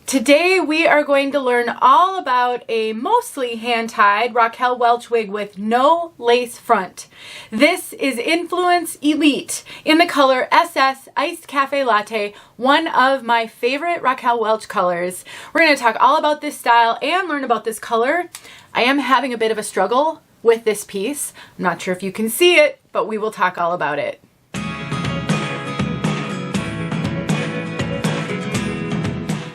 Today we are going to learn all about a mostly hand-tied Raquel Welch wig with no lace front. This is Influence Elite in the color SS Iced Cafe Latte, one of my favorite Raquel Welch colors. We're going to talk all about this style and learn about this color. I am having a bit of a struggle with this piece. I'm not sure if you can see it, but we will talk all about it.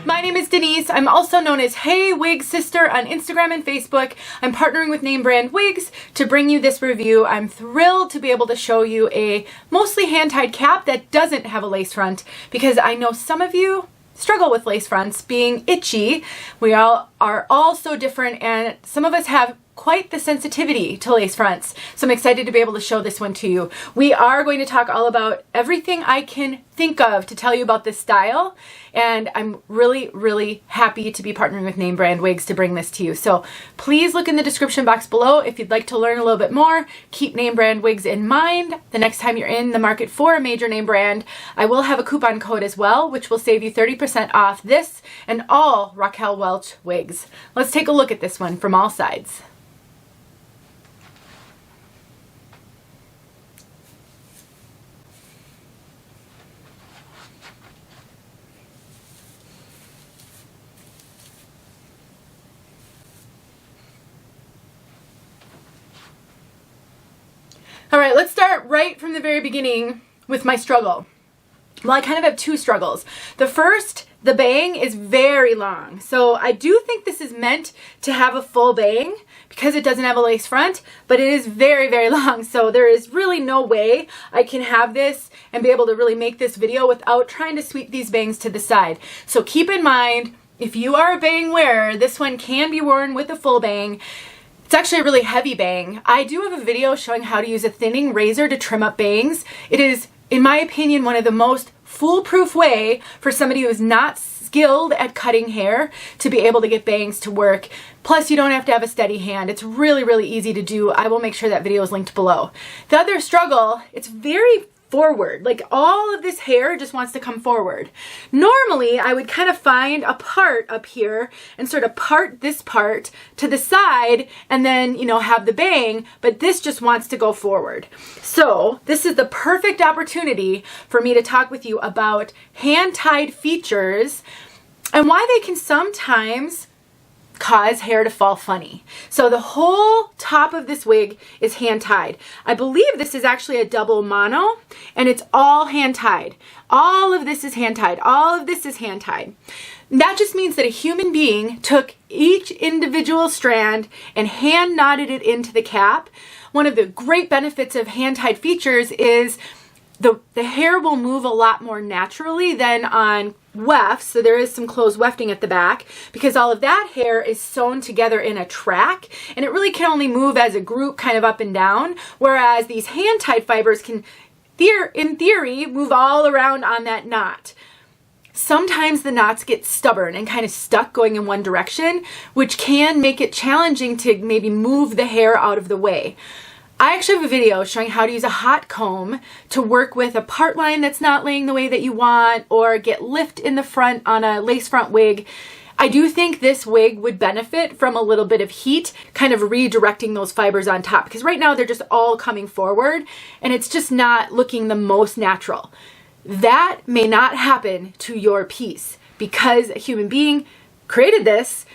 My name is Denise. I'm also known as heywigsister on Instagram and Facebook. I'm partnering with name brand wigs to bring you this review. I'm thrilled to be able to show you a mostly hand-tied cap that doesn't have a lace front because I know some of you struggle with lace fronts being itchy. We all are so different, and some of us have quite the sensitivity to lace fronts. So I'm excited to be able to show this one to you. We are going to talk all about everything I can think of to tell you about this style, and I'm really happy to be partnering with name brand wigs to bring this to you. So please look in the description box below if you'd like to learn a little bit more. Keep name brand wigs in mind. The next time you're in the market for a major name brand, I will have a coupon code as well, which will save you 30% off this and all Raquel Welch wigs. Let's take a look at this one from all sides. All right, let's start right from the very beginning with my struggle. Well, I kind of have two struggles. The first, the bang is very long. So I do think this is meant to have a full bang because it doesn't have a lace front, but it is very long. So there is really no way I can have this and be able to really make this video without trying to sweep these bangs to the side. So keep in mind, if you are a bang wearer, this one can be worn with a full bang. It's actually a really heavy bang. I do have a video showing how to use a thinning razor to trim up bangs. It is, in my opinion, one of the most foolproof way for somebody who is not skilled at cutting hair to be able to get bangs to work. Plus, you don't have to have a steady hand. It's really easy to do. I will make sure that video is linked below. The other struggle, it's very forward. Like all of this hair just wants to come forward. Normally, I would kind of find a part up here and sort of part this part to the side and then, you know, have the bang, but this just wants to go forward. So this is the perfect opportunity for me to talk with you about hand-tied features and why they can sometimes cause hair to fall funny. So the whole top of this wig is hand tied. I believe this is actually a double mono and it's all hand tied. All of this is hand tied. All of this is hand tied. That just means that a human being took each individual strand and hand knotted it into the cap. One of the great benefits of hand tied features is the hair will move a lot more naturally than on wefts, so there is some closed wefting at the back because all of that hair is sewn together in a track and it really can only move as a group kind of up and down, whereas these hand-tied fibers can, in theory, move all around on that knot. Sometimes the knots get stubborn and kind of stuck going in one direction, which can make it challenging to maybe move the hair out of the way. I actually have a video showing how to use a hot comb to work with a part line that's not laying the way that you want or get lift in the front on a lace front wig. I do think this wig would benefit from a little bit of heat, kind of redirecting those fibers on top because right now they're just all coming forward and it's just not looking the most natural. That may not happen to your piece because a human being created this.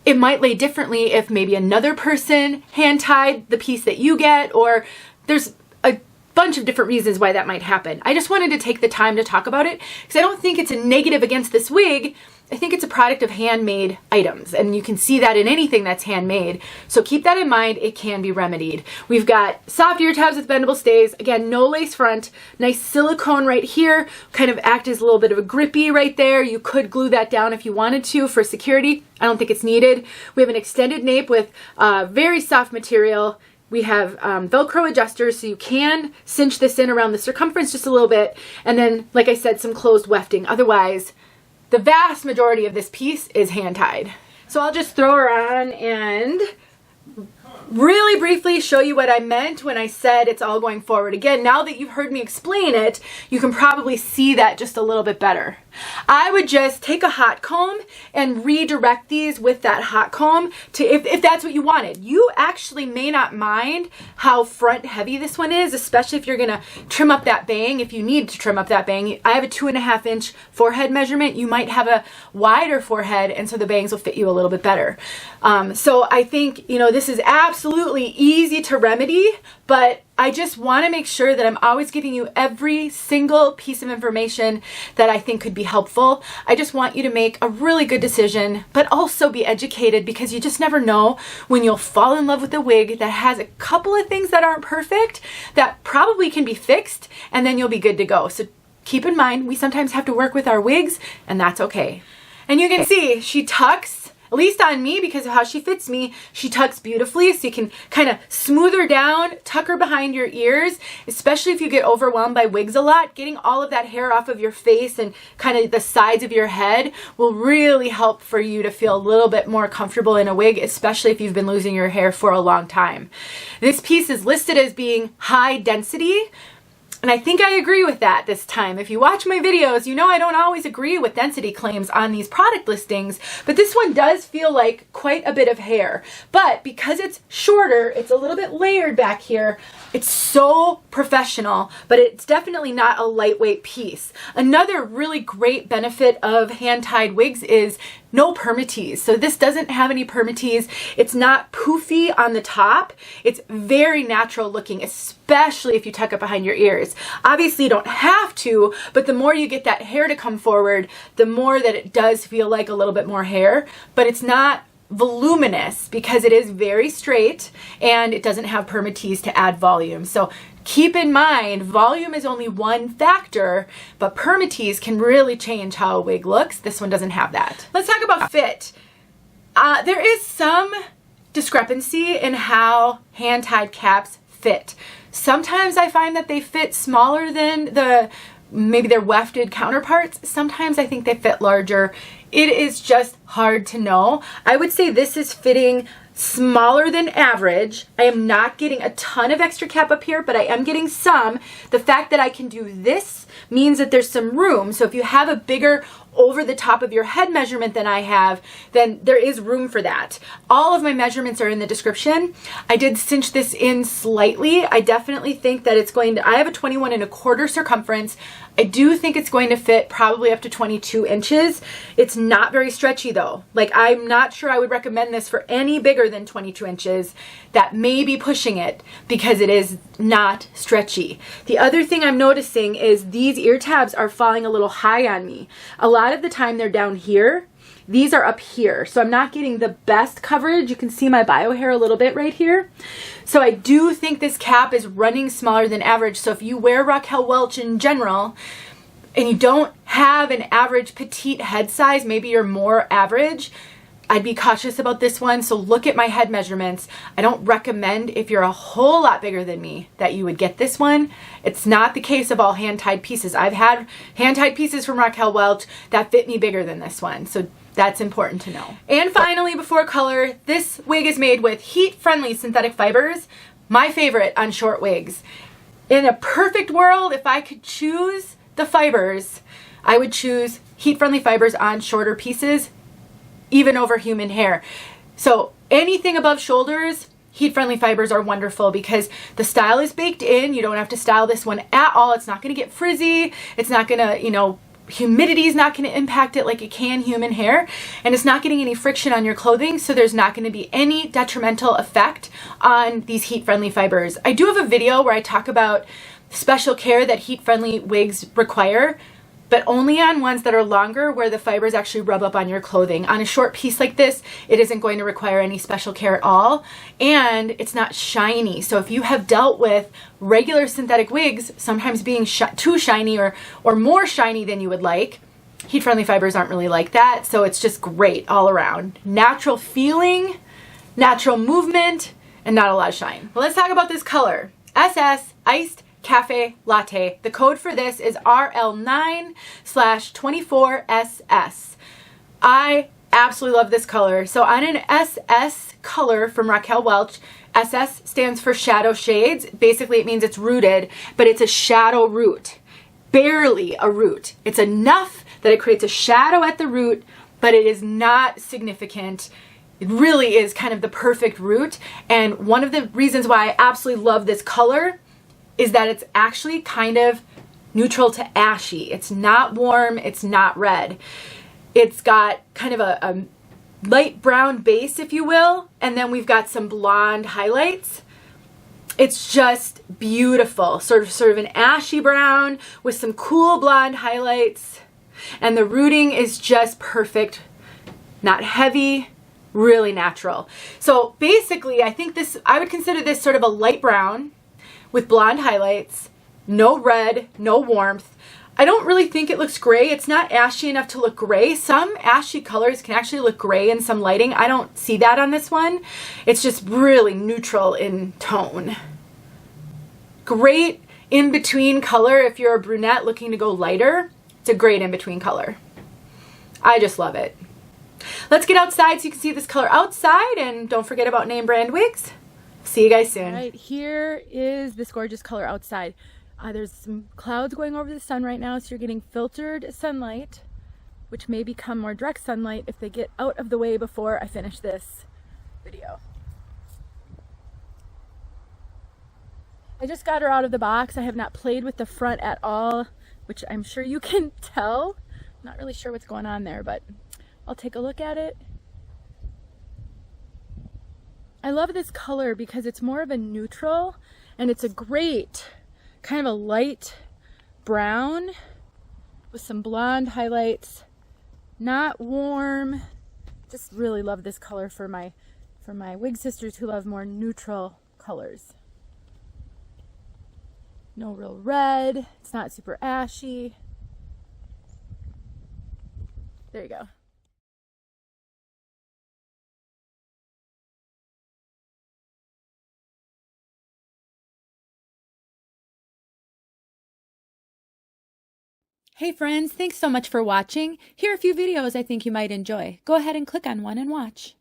It might lay differently if maybe another person hand-tied the piece that you get, or there's a bunch of different reasons why that might happen. I just wanted to take the time to talk about it because I don't think it's a negative against this wig. I think it's a product of handmade items, and you can see that in anything that's handmade. So keep that in mind. It can be remedied. We've got soft ear tabs with bendable stays. Again, no lace front. Nice silicone right here. Kind of act as a little bit of a grippy right there. You could glue that down if you wanted to for security. I don't think it's needed. We have an extended nape with very soft material. We have Velcro adjusters, so you can cinch this in around the circumference just a little bit. And then, like I said, some closed wefting. Otherwise, the vast majority of this piece is hand-tied. So I'll just throw her on and really briefly show you what I meant when I said it's all going forward. Again, now that you've heard me explain it, you can probably see that just a little bit better. I would just take a hot comb and redirect these with that hot comb to, if that's what you wanted. You actually may not mind how front heavy this one is, especially if you're gonna trim up that bang. If you need to trim up that bang, I have a 2.5 inch forehead measurement. You might have a wider forehead, and so the bangs will fit you a little bit better. So I think, you know, this is absolutely easy to remedy, but I just want to make sure that I'm always giving you every single piece of information that I think could be helpful. I just want you to make a really good decision, but also be educated, because you just never know when you'll fall in love with a wig that has a couple of things that aren't perfect that probably can be fixed, and then you'll be good to go. So keep in mind, we sometimes have to work with our wigs, and that's okay. And you can see she tucks, at least on me, because of how she fits me, she tucks beautifully, so you can kind of smooth her down, tuck her behind your ears, especially if you get overwhelmed by wigs a lot. Getting all of that hair off of your face and kind of the sides of your head will really help for you to feel a little bit more comfortable in a wig, especially if you've been losing your hair for a long time. This piece is listed as being high density, and I think I agree with that this time. If you watch my videos, you know I don't always agree with density claims on these product listings, but this one does feel like quite a bit of hair. But because it's shorter, it's a little bit layered back here, it's so professional, but it's definitely not a lightweight piece. Another really great benefit of hand-tied wigs is no permatease. So this doesn't have any permatease. It's not poofy on the top. It's very natural looking, especially if you tuck it behind your ears. Obviously you don't have to, but the more you get that hair to come forward, the more that it does feel like a little bit more hair, but it's not voluminous because it is very straight and it doesn't have permatease to add volume. So keep in mind, volume is only one factor, but permatease can really change how a wig looks. This one doesn't have that. Let's talk about fit. There is some discrepancy in how hand-tied caps fit. Sometimes I find that they fit smaller than maybe their wefted counterparts. Sometimes I think they fit larger. It is just hard to know. I would say this is fitting smaller than average. I am not getting a ton of extra cap up here, but I am getting some. The fact that I can do this means that there's some room. So if you have a bigger over the top of your head measurement than I have, then there is room for that. All of my measurements are in the description. I did cinch this in slightly. I definitely think that it's going to, I have a 21.25 circumference. I do think it's going to fit probably up to 22 inches. It's not very stretchy though. Like, I'm not sure I would recommend this for any bigger than 22 inches. That may be pushing it because it is not stretchy. The other thing I'm noticing is these ear tabs are falling a little high on me. A lot of the time they're down here. These are up here, so I'm not getting the best coverage. You can see my bio hair a little bit right here. So I do think this cap is running smaller than average. So if you wear Raquel Welch in general and you don't have an average petite head size, maybe you're more average, I'd be cautious about this one. So look at my head measurements. I don't recommend, if you're a whole lot bigger than me, that you would get this one. It's not the case of all hand-tied pieces. I've had hand-tied pieces from Raquel Welch that fit me bigger than this one. So that's important to know. And finally, before color, this wig is made with heat-friendly synthetic fibers, my favorite on short wigs. In a perfect world, if I could choose the fibers, I would choose heat-friendly fibers on shorter pieces, even over human hair. So anything above shoulders, heat-friendly fibers are wonderful because the style is baked in. You don't have to style this one at all. It's not going to get frizzy. It's not going to, you know, humidity is not going to impact it like it can human hair, and it's not getting any friction on your clothing, so there's not going to be any detrimental effect on these heat-friendly fibers. I do have a video where I talk about special care that heat-friendly wigs require, but only on ones that are longer where the fibers actually rub up on your clothing. On a short piece like this, it isn't going to require any special care at all, and it's not shiny. So if you have dealt with regular synthetic wigs sometimes being too shiny or more shiny than you would like, heat-friendly fibers aren't really like that, so it's just great all around. Natural feeling, natural movement, and not a lot of shine. Well, let's talk about this color. SS Iced Cafe Latte. The code for this is RL9/24SS. I absolutely love this color. So on an SS color from Raquel Welch, SS stands for shadow shades. Basically it means it's rooted, but it's a shadow root. Barely a root. It's enough that it creates a shadow at the root, but it is not significant. It really is kind of the perfect root. And one of the reasons why I absolutely love this color is that it's actually kind of neutral to ashy. It's not warm, it's not red. It's got kind of a light brown base, if you will, and then we've got some blonde highlights. It's just beautiful, sort of an ashy brown with some cool blonde highlights, and the rooting is just perfect, not heavy, really natural. So basically, I would consider this sort of a light brown with blonde highlights, no red, no warmth. I don't really think it looks gray. It's not ashy enough to look gray. Some ashy colors can actually look gray in some lighting. I don't see that on this one. It's just really neutral in tone. Great in-between color if you're a brunette looking to go lighter. It's a great in-between color. I just love it. Let's get outside so you can see this color outside, and don't forget about name brand wigs. See you guys soon. All right, here is this gorgeous color outside. There's some clouds going over the sun right now, so you're getting filtered sunlight, which may become more direct sunlight if they get out of the way before I finish this video. I just got her out of the box. I have not played with the front at all, which I'm sure you can tell. I'm not really sure what's going on there, but I'll take a look at it. I love this color because it's more of a neutral, and it's a great kind of a light brown with some blonde highlights, not warm. Just really love this color for my wig sisters who love more neutral colors. No real red, it's not super ashy. There you go. Hey friends, thanks so much for watching. Here are a few videos I think you might enjoy. Go ahead and click on one and watch.